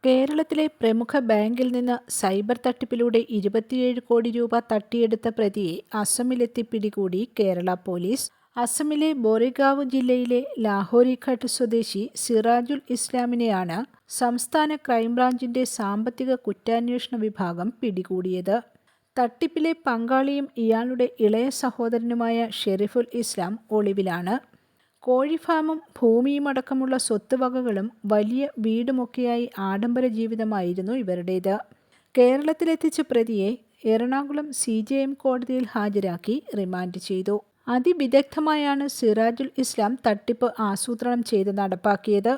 കേരളത്തിലെ പ്രമുഖ ബാങ്കിൽ നിന്ന് സൈബർ തട്ടിപ്പിലൂടെ 27 കോടി രൂപ തട്ടിയെടുത്ത പ്രതിയെ അസമിലെത്തി പിടികൂടി കേരള പോലീസ്. അസമിലെ ബോറിഗാവ് ജില്ലയിലെ ലാഹോരിഘട്ട് സ്വദേശി സിറാജുൽ ഇസ്ലാമിനെയാണ് സംസ്ഥാന ക്രൈംബ്രാഞ്ചിന്റെ സാമ്പത്തിക കുറ്റാന്വേഷണ വിഭാഗം പിടികൂടിയത്. തട്ടിപ്പിലെ പങ്കാളിയും ഇയാളുടെ ഇളയ സഹോദരനുമായ ഷെരീഫുൽ ഇസ്ലാം ഒളിവിലാണ്. കോഴിഫാമും ഭൂമിയുമടക്കമുള്ള സ്വത്തുവകകളും വലിയ വീടുമൊക്കെയായി ആഡംബര ജീവിതമായിരുന്നു ഇവരുടേത്. കേരളത്തിലെത്തിച്ച പ്രതിയെ എറണാകുളം CJM കോടതിയിൽ ഹാജരാക്കി റിമാൻഡ് ചെയ്തു. അതിവിദഗ്ധമായാണ് സിറാജുൽ ഇസ്ലാം തട്ടിപ്പ് ആസൂത്രണം ചെയ്ത് നടപ്പാക്കിയത്.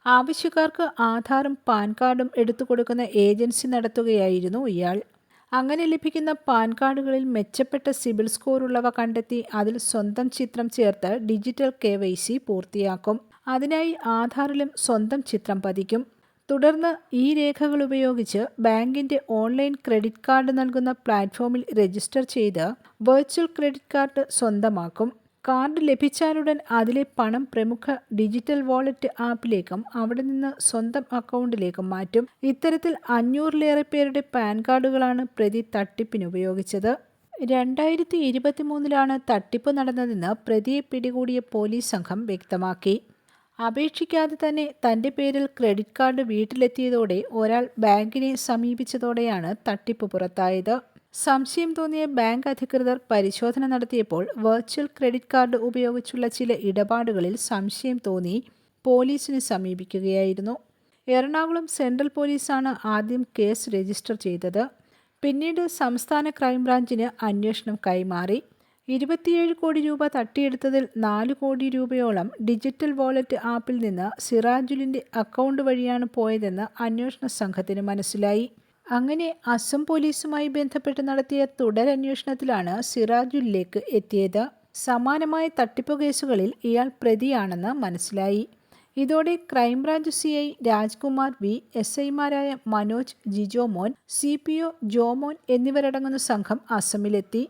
ആവശ്യക്കാർക്ക് ആധാറും പാൻ കാർഡും എടുത്തുകൊടുക്കുന്ന ഏജൻസി നടത്തുകയായിരുന്നു ഇയാൾ. അങ്ങനെ ലഭിക്കുന്ന പാൻ കാർഡുകളിൽ മെച്ചപ്പെട്ട സിബിൽ സ്കോർ ഉള്ളവ കണ്ടെത്തി അതിൽ സ്വന്തം ചിത്രം ചേർത്ത് ഡിജിറ്റൽ KYC പൂർത്തിയാക്കും. അതിനായി ആധാറിലും സ്വന്തം ചിത്രം പതിക്കും. തുടർന്ന് ഈ രേഖകൾ ഉപയോഗിച്ച് ബാങ്കിന്റെ ഓൺലൈൻ ക്രെഡിറ്റ് കാർഡ് നൽകുന്ന പ്ലാറ്റ്ഫോമിൽ രജിസ്റ്റർ ചെയ്ത് വെർച്വൽ ക്രെഡിറ്റ് കാർഡ് സ്വന്തമാക്കും. കാർഡ് ലഭിച്ചാലുടൻ അതിലെ പണം പ്രമുഖ ഡിജിറ്റൽ വാലറ്റ് ആപ്പിലേക്കും അവിടെ നിന്ന് സ്വന്തം അക്കൗണ്ടിലേക്കും മാറ്റും. ഇത്തരത്തിൽ 500-ലേറെ പേരുടെ പാൻ കാർഡുകളാണ് പ്രതി തട്ടിപ്പിന് ഉപയോഗിച്ചത്. 2023 തട്ടിപ്പ് നടന്നതെന്ന് പ്രതിയെ പിടികൂടിയ പോലീസ് സംഘം വ്യക്തമാക്കി. അപേക്ഷിക്കാതെ തന്നെ തന്റെ പേരിൽ ക്രെഡിറ്റ് കാർഡ് വീട്ടിലെത്തിയതോടെ ഒരാൾ ബാങ്കിനെ സമീപിച്ചതോടെയാണ് തട്ടിപ്പ് പുറത്തായത്. സംശയം തോന്നിയ ബാങ്ക് അധികൃതർ പരിശോധന നടത്തിയപ്പോൾ വെർച്വൽ ക്രെഡിറ്റ് കാർഡ് ഉപയോഗിച്ചുള്ള ചില ഇടപാടുകളിൽ സംശയം തോന്നി പോലീസിനെ സമീപിക്കുകയായിരുന്നു. എറണാകുളം സെൻട്രൽ പോലീസാണ് ആദ്യം കേസ് രജിസ്റ്റർ ചെയ്തത്. പിന്നീട് സംസ്ഥാന ക്രൈംബ്രാഞ്ചിന് അന്വേഷണം കൈമാറി. 27 കോടി രൂപ തട്ടിയെടുത്തതിൽ 4 കോടി രൂപയോളം ഡിജിറ്റൽ വാലറ്റ് ആപ്പിൽ നിന്ന് സിറാജുലിന്റെ അക്കൗണ്ട് വഴിയാണ് പോയതെന്ന് അന്വേഷണ സംഘത്തിന് മനസ്സിലായി. അങ്ങനെ അസം പോലീസുമായി ബന്ധപ്പെട്ട് നടത്തിയ തുടരന്വേഷണത്തിലാണ് സിറാജുലിലേക്ക് എത്തിയത്. സമാനമായ തട്ടിപ്പ് കേസുകളിൽ ഇയാൾ പ്രതിയാണെന്ന് മനസ്സിലായി. ഇതോടെ ക്രൈംബ്രാഞ്ച് CI രാജ്കുമാർ V, SIമാരായ മനോജ്, ജിജോമോൻ, CPO ജോമോൻ എന്നിവരടങ്ങുന്ന സംഘം അസമിലെത്തി.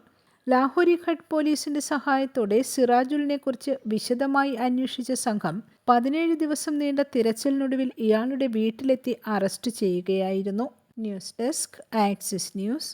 ലാഹോരിഘട്ട് പോലീസിന്റെ സഹായത്തോടെ സിറാജുലിനെ കുറിച്ച് വിശദമായി അന്വേഷിച്ച സംഘം 17 ദിവസം നീണ്ട തിരച്ചിലിനൊടുവിൽ ഇയാളുടെ വീട്ടിലെത്തി അറസ്റ്റ് ചെയ്യുകയായിരുന്നു. News desk axis news.